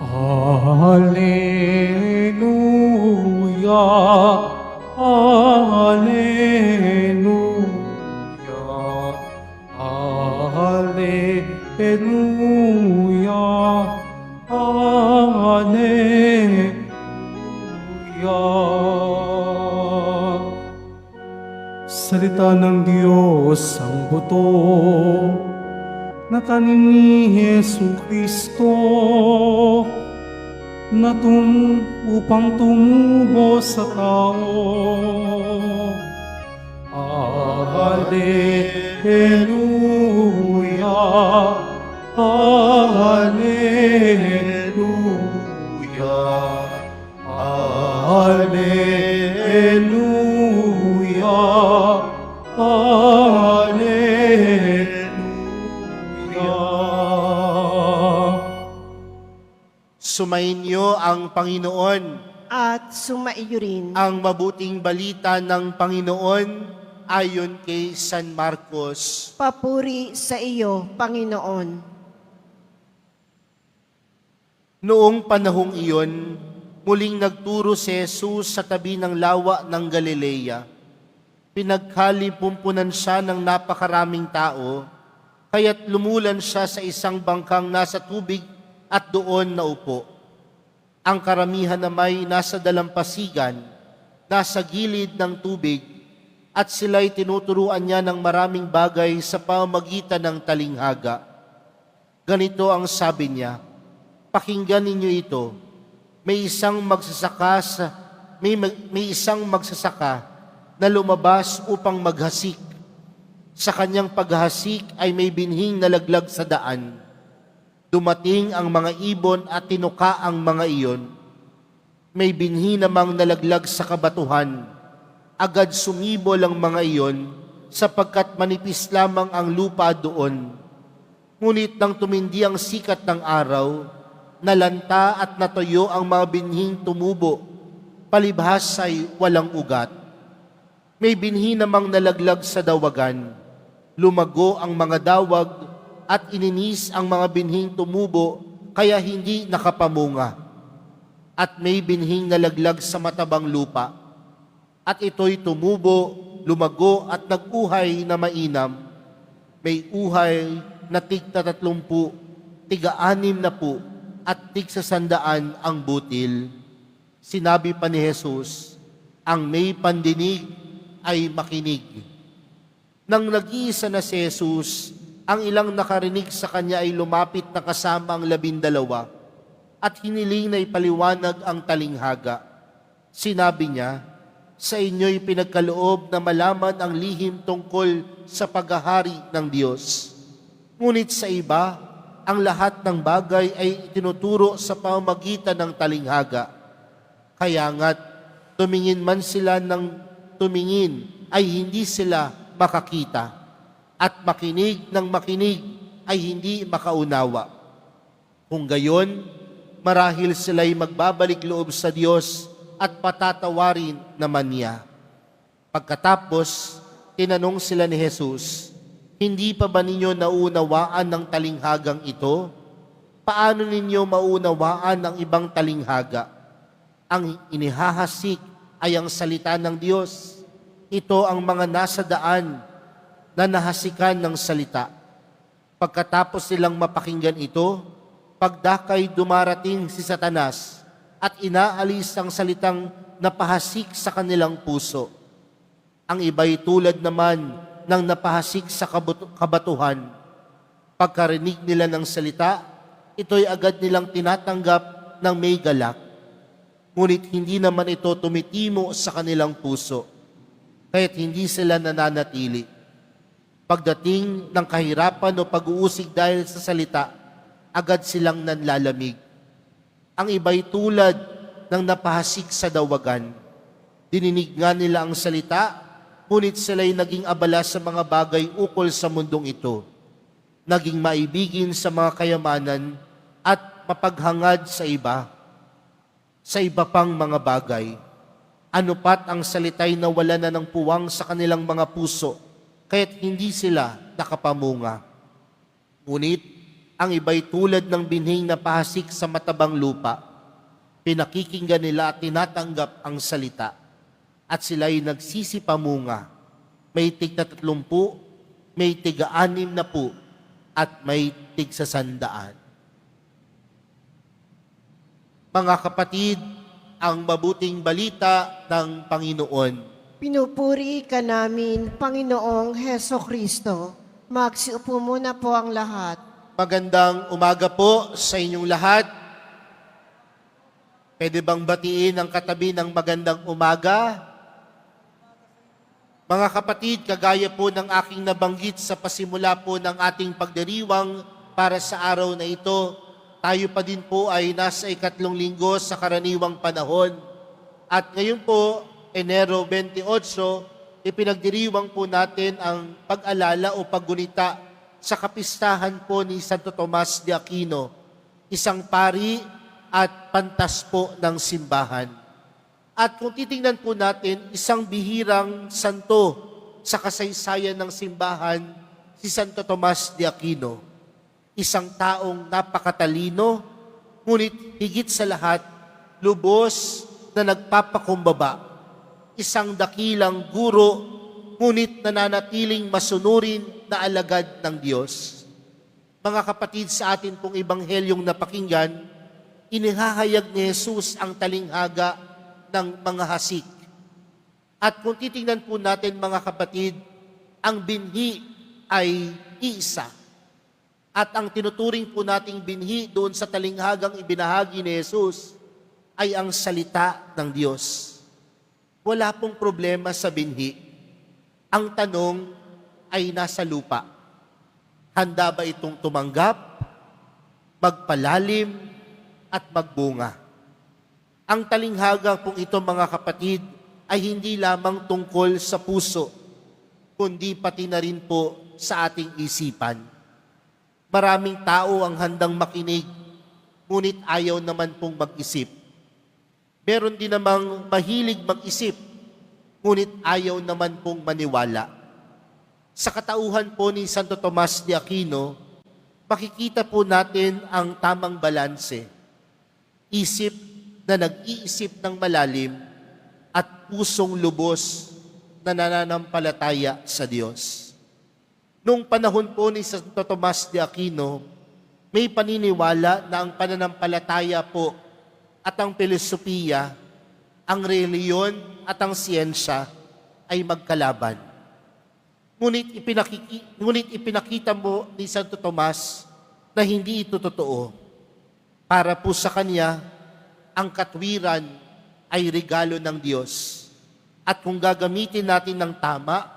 Alleluia, Alleluia, Alleluia, Alleluia. Salita ng Diyos ang buto na tanim ni Jesu Kristo na upang tumubo sa tao. Alleluia, Alleluia, Alleluia, Alleluia. Sumainyo ang Panginoon. At sumaiyo rin. Ang mabuting balita ng Panginoon ayon kay San Marcos. Papuri sa iyo, Panginoon. Noong panahong iyon, muling nagturo si Jesus sa tabi ng lawa ng Galilea. Pinagkalipumpunan siya ng napakaraming tao, kaya't lumulan siya sa isang bangkang nasa tubig at doon naupo. Ang karamihan na may nasa dalampasigan, nasa gilid ng tubig, at sila'y tinuturuan niya ng maraming bagay sa pamamagitan ng talinghaga. Ganito ang sabi niya, "Pakinggan ninyo ito, may isang magsasaka na lumabas upang maghasik. Sa kanyang paghasik ay may binhing nalaglag sa daan. Dumating ang mga ibon at tinuka ang mga iyon. May binhi namang nalaglag sa kabatuhan. Agad sumibol ang mga iyon sapagkat manipis lamang ang lupa doon. Ngunit nang tumindi ang sikat ng araw, nalanta at natuyo ang mga binhing tumubo, palibhas ay walang ugat. May binhi namang nalaglag sa dawagan. Lumago ang mga dawag at ininis ang mga binhing tumubo, kaya hindi nakapamunga. At may binhing nalaglag sa matabang lupa. At ito'y tumubo, lumago at nag-uhay na mainam. May uhay na tig-30, tig-60 at tig-100 ang butil." Sinabi pa ni Jesus, "Ang may pandinig ay makinig." Nang nag-iisa na si Jesus, ang ilang nakarinig sa kanya ay lumapit na kasama ang 12 at hiniling na ipaliwanag ang talinghaga. Sinabi niya, "Sa inyo'y pinagkaloob na malaman ang lihim tungkol sa paghahari ng Diyos. Ngunit sa iba, ang lahat ng bagay ay tinuturo sa pamamagitan ng talinghaga. Kaya nga't tumingin man sila ng tumingin ay hindi sila makakita. At makinig ng makinig ay hindi makaunawa. Kung gayon, marahil sila'y magbabalik loob sa Diyos at patatawarin naman niya." Pagkatapos, tinanong sila ni Jesus, "Hindi pa ba ninyo naunawaan ng talinghagang ito? Paano ninyo maunawaan ang ibang talinghaga? Ang inihahasik ay ang salita ng Diyos. Ito ang mga nasa daan na nahasikan ng salita. Pagkatapos nilang mapakinggan ito, pagdakay dumarating si Satanas at inaalis ang salitang napahasik sa kanilang puso. Ang iba'y tulad naman ng napahasik sa kabatuhan. Pagkarinig nila ng salita, ito'y agad nilang tinatanggap ng may galak. Ngunit hindi naman ito tumitimo sa kanilang puso, kaya't hindi sila nananatili. Pagdating ng kahirapan o pag-uusig dahil sa salita, agad silang nanlalamig. Ang iba'y tulad ng napahasik sa dawagan. Dininig nga nila ang salita, ngunit sila'y naging abala sa mga bagay ukol sa mundong ito. Naging maibigin sa mga kayamanan at mapaghangad sa iba pang mga bagay. Ano pat ang salita'y nawala na ng puwang sa kanilang mga puso, kaya't hindi sila nakapamunga. Ngunit Ang iba'y tulad ng binhing na pahasik sa matabang lupa. Pinakikinggan nila at tinatanggap ang salita. At sila'y nagsisipamunga. May tig na 30, may tig-60, at may tig-100. Mga kapatid, ang mabuting balita ng Panginoon. Pinupuri ka namin, Panginoong Heso Kristo. Magsiupo muna po ang lahat. Magandang umaga po sa inyong lahat. Pwede bang batiin ang katabi ng magandang umaga? Mga kapatid, kagaya po ng aking nabanggit sa pasimula po ng ating pagdiriwang para sa araw na ito, tayo pa din po ay nasa 3 linggo sa karaniwang panahon. At ngayon po, Enero 28, ipinagdiriwang po natin ang pag-alala o paggunita sa kapistahan po ni Santo Tomas de Aquino, isang pari at pantas po ng simbahan. At kung titingnan po natin, isang bihirang santo sa kasaysayan ng simbahan, si Santo Tomas de Aquino. Isang taong napakatalino, ngunit higit sa lahat, lubos na nagpapakumbaba. Isang dakilang guro, ngunit nananatiling masunurin na alagad ng Diyos. Mga kapatid, sa atin pong ebanghelyong napakinggan, inihahayag ni Jesus ang talinghaga ng mga hasik. At kung titingnan po natin, mga kapatid, ang binhi ay iisa. At ang tinuturing po nating binhi doon sa talinghagang ibinahagi ni Jesus ay ang salita ng Diyos. Wala pong problema sa binhi. Ang tanong ay nasa lupa. Handa ba itong tumanggap, magpalalim, at magbunga? Ang talinghaga pong ito, mga kapatid, ay hindi lamang tungkol sa puso, kundi pati na rin po sa ating isipan. Maraming tao ang handang makinig, ngunit ayaw naman pong mag-isip. Meron din namang mahilig mag-isip, ngunit ayaw naman pong maniwala. Sa katauhan po ni Santo Tomas de Aquino, makikita po natin ang tamang balanse. Isip na nag-iisip ng malalim at pusong lubos na nananampalataya sa Diyos. Noong panahon po ni Santo Tomas de Aquino, may paniniwala na ang pananampalataya po at ang filosofiya, ang reliyon at ang siyensya ay magkalaban. Ngunit ipinakita mo ni Santo Tomas na hindi ito totoo. Para po sa kanya, ang katwiran ay regalo ng Diyos. At kung gagamitin natin ng tama,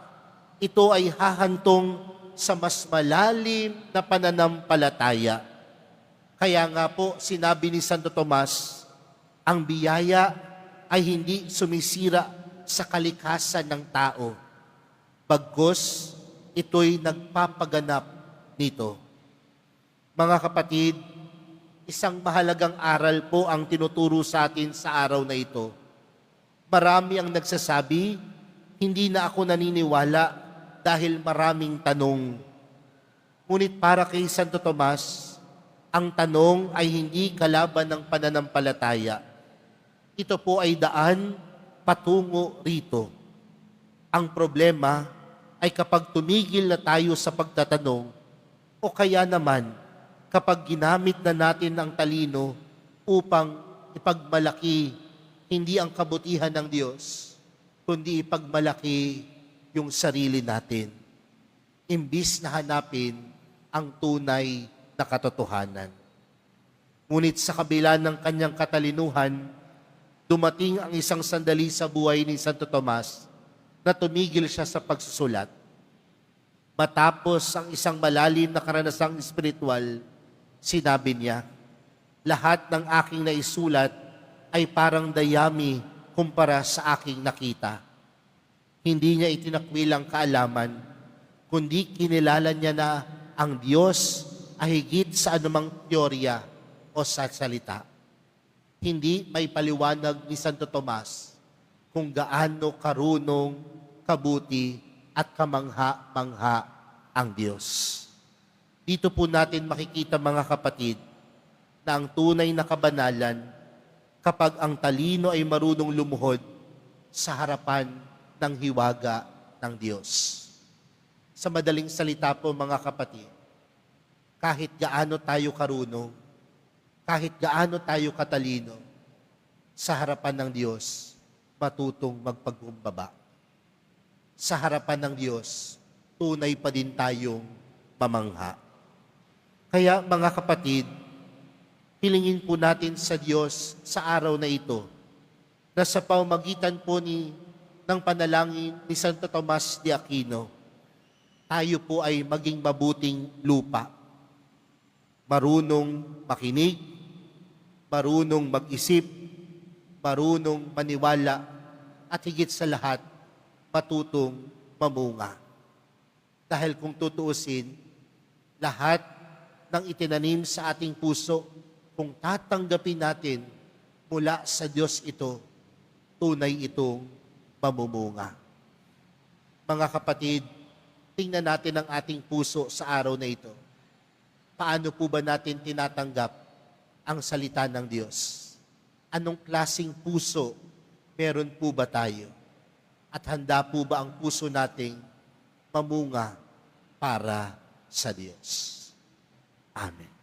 ito ay hahantong sa mas malalim na pananampalataya. Kaya nga po, sinabi ni Santo Tomas, ang biyaya ay hindi sumisira sa kalikasan ng tao. Bagkus, ito'y nagpapaganap nito. Mga kapatid, isang mahalagang aral po ang tinuturo sa atin sa araw na ito. Marami ang nagsasabi, hindi na ako naniniwala dahil maraming tanong. Ngunit para kay Santo Tomas, ang tanong ay hindi kalaban ng pananampalataya. Ito po ay daan patungo rito. Ang problema ay kapag tumigil na tayo sa pagtatanong o kaya naman kapag ginamit na natin ang talino upang ipagmalaki hindi ang kabutihan ng Diyos, kundi ipagmalaki yung sarili natin. Imbis na hanapin ang tunay na katotohanan. Ngunit sa kabila ng kanyang katalinuhan, dumating ang isang sandali sa buhay ni Santo Tomas na tumigil siya sa pagsusulat. Matapos ang isang malalim na karanasang espiritual, sinabi niya, lahat ng aking naisulat ay parang dayami kumpara sa aking nakita. Hindi niya itinakwilang kaalaman, kundi kinilala niya na ang Diyos ay higit sa anumang teorya o sa salita. Hindi may paliwanag ni Santo Tomas kung gaano karunong, kabuti, at kamangha-mangha ang Diyos. Dito po natin makikita mga kapatid na ang tunay na kabanalan kapag ang talino ay marunong lumuhod sa harapan ng hiwaga ng Diyos. Sa madaling salita po mga kapatid, kahit gaano tayo karunong, kahit gaano tayo katalino, sa harapan ng Diyos, matutong magpagkumbaba. Sa harapan ng Diyos, tunay pa din tayong mamangha. Kaya mga kapatid, hilingin po natin sa Diyos sa araw na ito na sa pamamagitan po ng panalangin ni Santo Tomas de Aquino, tayo po ay maging mabuting lupa. Marunong makinig, marunong mag-isip, marunong maniwala, at higit sa lahat, matutong mamunga. Dahil kung tutuusin, lahat ng itinanim sa ating puso, kung tatanggapin natin mula sa Diyos ito, tunay itong mamumunga. Mga kapatid, tingnan natin ang ating puso sa araw na ito. Paano po ba natin tinatanggap ang salita ng Diyos? Anong klaseng puso meron po ba tayo? At handa po ba ang puso nating mamunga para sa Diyos? Amen.